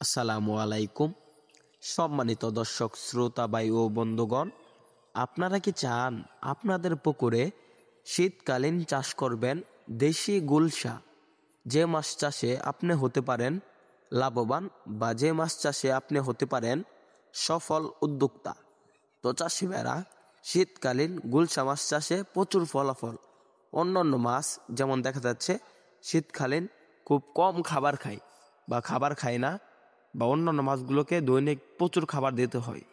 আসসালামু আলাইকুম। সম্মানিত দর্শক শ্রোতা ভাই ও বন্ধুগণ, আপনারা কি চান আপনাদের পুকুরে শীতকালীন চাষ করবেন দেশি গুলশা? যে মাছ চাষে আপনি হতে পারেন লাভবান, বা যে মাছ চাষে আপনি হতে পারেন সফল উদ্যোক্তা। তো চাষি ভাইরা, শীতকালীন গুলশা মাছ চাষে প্রচুর ফলাফল। অন্যান্য মাছ যেমন দেখা যাচ্ছে শীতকালীন খুব কম খাবার খায় বা খাবার খায় না, বা অন্যান্য মাছগুলোকে দৈনিক প্রচুর খাবার দিতে হয়।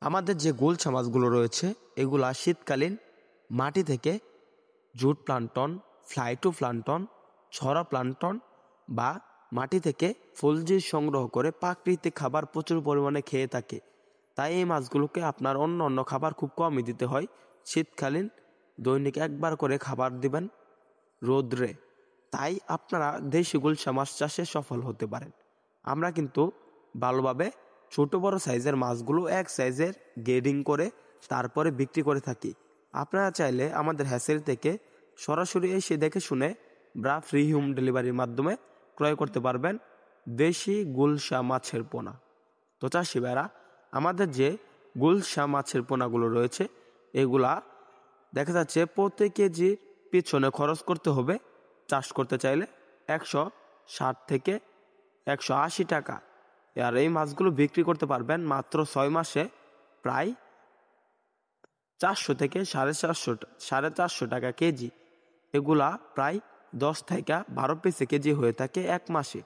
আমাদের যে গুলশা মাছগুলো রয়েছে এগুলা শীতকালীন মাটি থেকে জুট প্লান্টন, ফ্লাইটো প্লান্টন, ছড়া প্লান্টন বা মাটি থেকে ফলজি সংগ্রহ করে প্রাকৃতিক খাবার প্রচুর পরিমাণে খেয়ে থাকে। তাই এই মাছগুলোকে আপনার অন্য খাবার খুব কমই দিতে হয়। শীতকালীন দৈনিক একবার করে খাবার দিবেন রোদ্রে। তাই আপনারা দেশি গুলশা মাছ চাষে সফল হতে পারেন। আমরা কিন্তু ভালোভাবে ছোট বড় সাইজের মাছগুলো এক সাইজের গ্রেডিং করে তারপরে বিক্রি করে থাকি। আপনারা চাইলে আমাদের হ্যাসেল থেকে সরাসরি এসে দেখে শুনে বা ফ্রি হোম ডেলিভারির মাধ্যমে ক্রয় করতে পারবেন দেশি গুলশা মাছের পোনা। তো চাষি ভাইরা, আমাদের যে গুলশা মাছের পোনাগুলো রয়েছে এগুলা দেখা যাচ্ছে প্রতি কেজির পিছনে খরচ করতে হবে চাষ করতে চাইলে 160 থেকে 180 টাকা। আর এই মাছগুলো বিক্রি করতে পারবেন মাত্র 6 মাসে প্রায় 400 থেকে 450 টাকা কেজি। এগুলা প্রায় 10 থেকে 12 পিসে কেজি হয়ে থাকে এক মাসে।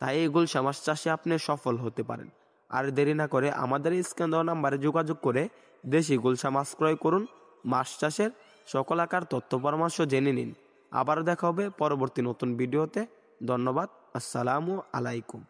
তাই এই গুলশা মাছ চাষে আপনি সফল হতে পারেন। আর দেরি না করে আমাদের স্ক্রিনে দেওয়া নাম্বারে যোগাযোগ করে দেশি গুলশা মাছ ক্রয় করুন। মাছ চাষের সকল আকার তথ্য পরামর্শ জেনে নিন। আবারও দেখা হবে পরবর্তী নতুন ভিডিওতে। ধন্যবাদ। আসসালামু আলাইকুম।